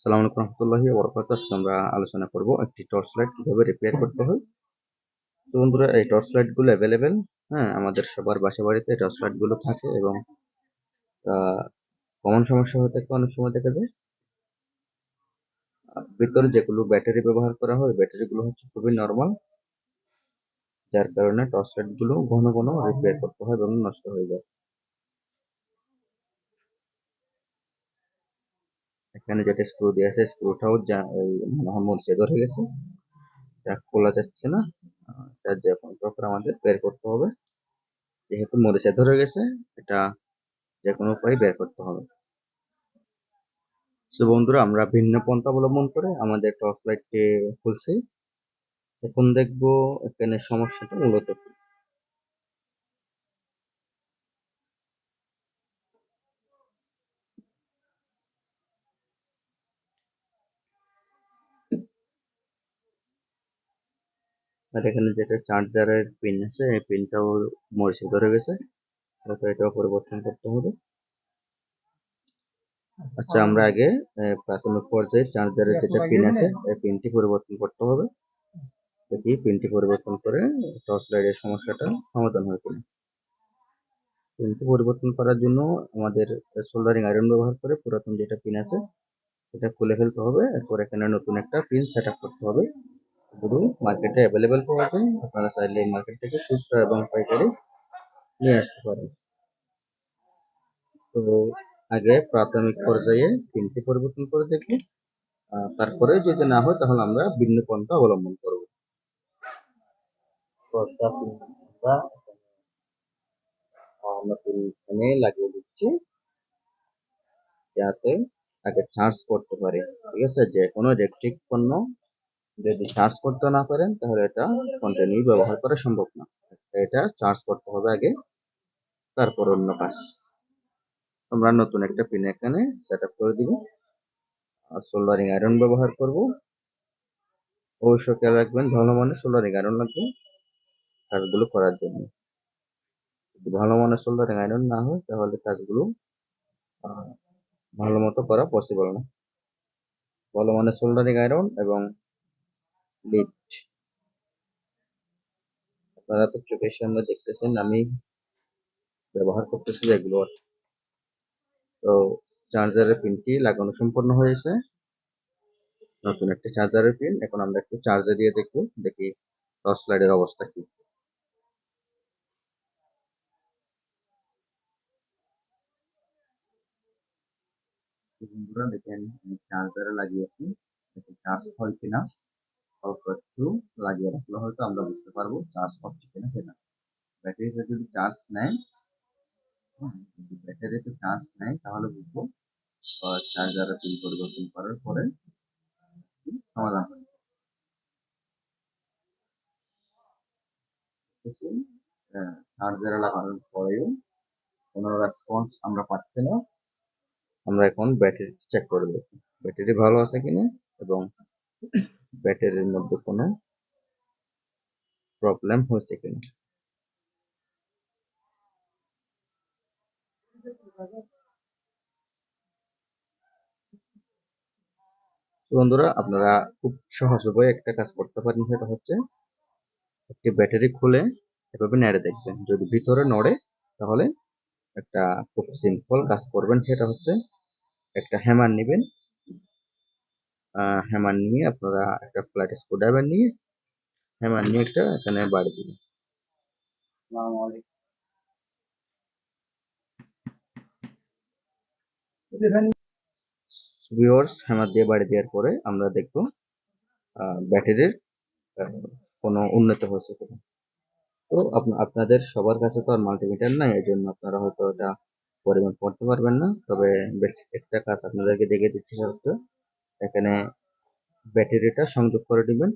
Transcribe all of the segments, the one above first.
আসসালামু আলাইকুম রহমতুল্লাহি ওয়া বারাকাতুহু। আজকে আমরা আলোচনা করব একটি টর্চ লাইট কিভাবে রিপেয়ার করতে হয়। তো বন্ধুরা, এই টর্চ লাইট গুলো অ্যাভেলেবেল। হ্যাঁ, আমাদের সবার বাসা বাড়িতে টর্চ লাইট গুলো থাকে এবং কমন সমস্যা হয়ে থাকে। অনেক সময় দেখা যায় ভিতরে যেগুলো ব্যাটারি ব্যবহার করা হয়, ব্যাটারি গুলো হচ্ছে খুবই নরমাল, যার কারণে টর্চ লাইট গুলো ঘন ঘন রিপেয়ার করতে হয় এবং নষ্ট হয়ে যায়। এখানে যেটা স্ক্রু দিয়ে আছে, স্ক্রুটাও মনে হয় মরিচা ধরে গেছে, যা খোলা যাচ্ছে না। তার যে কোনো প্রকার আমাদের বের করতে হবে। যেহেতু মরিচা ধরে গেছে, এটা যে কোনো উপায়ে বের করতে হবে। সো বন্ধুরা, আমরা ভিন্ন পন্থা অবলম্বন করে আমাদের টর্চ লাইটকে খুলছি। এখন দেখবো এখানে সমস্যাটা মূলত কি। আর এখানে যেটা চার্জারের পিন আছে, এই পিনটাও মরিচা ধরে গেছে, তো এটাও পরিবর্তন করতে হবে। আচ্ছা, আমরা আগে প্রাথমিক পর্যায়ে চার্জারের যেটা পিন আছে, এই পিনটি পরিবর্তন করতে হবে। দেখি পিনটি পরিবর্তন করে টর্চ লাইটের সমস্যাটা সমাধান হয় কিনা। পিনটি পরিবর্তন করার জন্য আমাদের সোল্ডারিং আয়রন ব্যবহার করে পুরাতন যেটা পিন আছে এটা খুলে ফেলতে হবে। এরপর এখানে নতুন একটা পিন সেট আপ করতে হবে। এগুলো মার্কেটে অ্যাভেলেবেল পাওয়া যায়, আপনারা চাইলে মার্কেট থেকে খুচরা এবং পাইকারি নিয়ে আসতে পারেন। তো আগে প্রাথমিক পর্যায়ে পিনটি পরিবর্তন করে দেখি, তারপরে যদি না হয় তাহলে আমরা ভিন্ন পন্থা অবলম্বন করব। তো একটা পিন আমরা নতুন এখানে লাগিয়ে দিচ্ছি, যাতে আগে চার্জ করতে পারি। ঠিক আছে, যে কোনো ইলেকট্রিক পণ্য যদি চার্জ করতে না পারেন তাহলে এটা কন্টিনিউ ব্যবহার করা সম্ভব না। এটা চার্জ করতে হবে আগে, তারপর অন্য কাজ। আমরা নতুন একটা পিন এখানে সেট আপ করে দিব। আর সোল্ডারিং আয়রন ব্যবহার করব। অবশ্যই খেয়াল রাখবেন, ভালো মানের সোল্ডারিং আয়রন লাগবে কাজগুলো করার জন্য। যদি ভালো মানের সোল্ডারিং আয়রন না হয় তাহলে কাজগুলো আহ, ভালো মতো করা পসিবল না। ভালো মানের সোল্ডারিং আয়রন এবং লিড, আপনারা তো চোখের সামনে দেখতেছেন আমি ব্যবহার করতেছি যেগুলো। তো চার্জারের পিনটি লাগানো সম্পন্ন হয়েছে, নতুন একটা চার্জারের পিন। এখন আমরা একটু চার্জে দিয়ে দেখবো, দেখি টর্চ লাইটের অবস্থা কি। বন্ধুরা দেখেন, আমি চার্জারে লাগিয়েছি, চার্জ হয় কিনা। অল্প একটু লাগিয়ে রাখলে হয়তো আমরা বুঝতে পারবো চার্জ হচ্ছে কিনা সেটা। ব্যাটারিতে যদি চার্জ নেয়, যদি ব্যাটারিতে চার্জ নেয় তাহলে বুঝবো চার্জারের পিন পরিবর্তন করার পরে সমাধান হয়েছে। চার্জারে লাগানোর পরেও কোনো রেসপন্স আমরা পাচ্ছি না। আমরা এখন ব্যাটারি চেক করে দেখি ব্যাটারি ভালো আছে কিনা এবং ব্যাটারির মধ্যে কোনো প্রবলেম হয়েছে কিনা। বন্ধুরা, আপনারা খুব সহজ উপায়ে একটা কাজ করতে পারেন, সেটা হচ্ছে একটি ব্যাটারি খুলে এভাবে নেড়ে দেখবেন। যদি ভিতরে নড়ে তাহলে একটা খুব সিম্পল কাজ করবেন, সেটা হচ্ছে একটা হ্যামার নেবেন। হ্যামার নিয়ে আপনারা একটা ফ্ল্যাট স্ক্রুড্রাইভার নিয়ে হ্যামার নিয়ে একটা এখানে বাড়ি দিবেন। ভিউয়ার্স, হ্যামার দিয়ে বাড়ি দেওয়ার পরে আমরা দেখব ব্যাটারির কোনো উন্নতি হয়েছে কিনা। তো আপনাদের সবার কাছে তো আর মাল্টিমিটার নাই, এই জন্য আপনারা হয়তো এটা পরিমাপ করতে পারবেন না। তবে বেসিক একটা কাজ আপনাদেরকে দেখে দিচ্ছি, সেটা হচ্ছে এখানে ব্যাটারিটা সংযোগ করে দিবেন।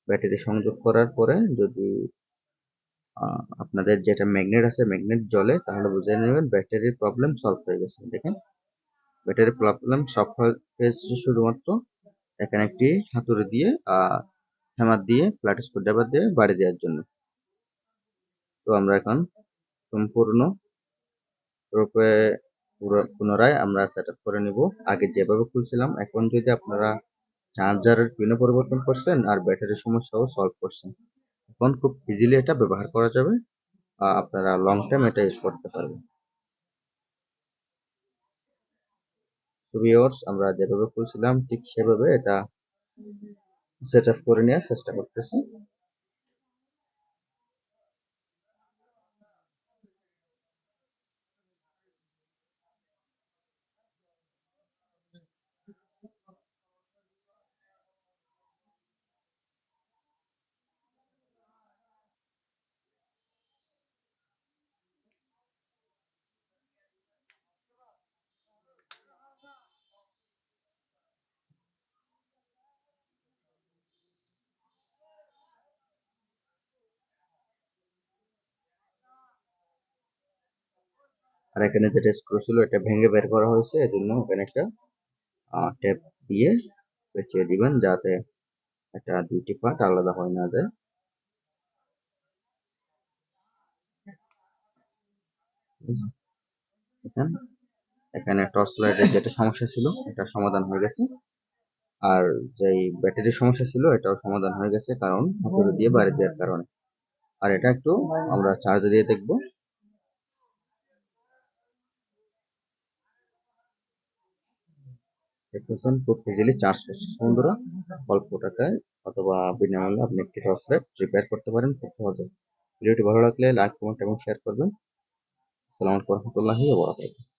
ব্যাটারি সংযোগ করার পরে যদি আপনাদের যেটা ম্যাগনেট আছে ম্যাগনেট জ্বলে, তাহলে বুঝে নেবেন ব্যাটারির প্রবলেম সলভ হয়ে গেছে। দেখেন, ব্যাটারির প্রবলেম সলভ হয়েছে শুধুমাত্র এখানে একটি হাতুড়ি দিয়ে হ্যামার দিয়ে ফ্ল্যাট স্ক্রুড্রাইভার দিয়ে বাড়ি দেওয়ার জন্য। তো আমরা এখন সম্পূর্ণ রূপে পুনরায় আমরা সেট আপ করে নিব। আগে যেভাবে খুলছিলাম, এখন যদি আপনারা চার্জারের পিনও পরিবর্তন করছেন আর ব্যাটারির সমস্যাও সলভ করছেন, এখন খুব ইজিলি এটা ব্যবহার করা যাবে। আপনারা লং টাইম এটা ইউজ করতে পারবেন। তো ভিউয়ার্স, আমরা যেভাবে খুলছিলাম ঠিক সেভাবে এটা সেট আপ করে নেওয়ার চেষ্টা করতেছি। আর এখানে যেটা স্ক্রু ছিল এটা ভেঙে বের করা হয়েছে, এজন্য এখানে একটা টেপ দিয়ে পেঁচিয়ে দিবেন যাতে এটা দুইটি পার্ট আলাদা হয়ে না যায়। এখানে টর্চ লাইটের যেটা সমস্যা ছিল এটা সমাধান হয়ে গেছে। আর যেই ব্যাটারির সমস্যা ছিল এটাও সমাধান হয়ে গেছে, কারণ হাতুড়ি দিয়ে বাইরে দেওয়ার কারণে। আর এটা একটু আমরা চার্জ দিয়ে দেখবো। দেখতেছেন খুব ইজিলি চার্জ হচ্ছে বন্ধুরা। অল্প টাকায় অথবা বিনামূল্যে আপনি একটি টর্চ লাইট রিপেয়ার করতে পারেন খুব সহজে। ভিডিওটি ভালো লাগলে লাইক, কমেন্ট এবং শেয়ার করবেন। আসসালামু আলাইকুম ওয়া রাহমাতুল্লাহি ওয়া বারাকাতুহু।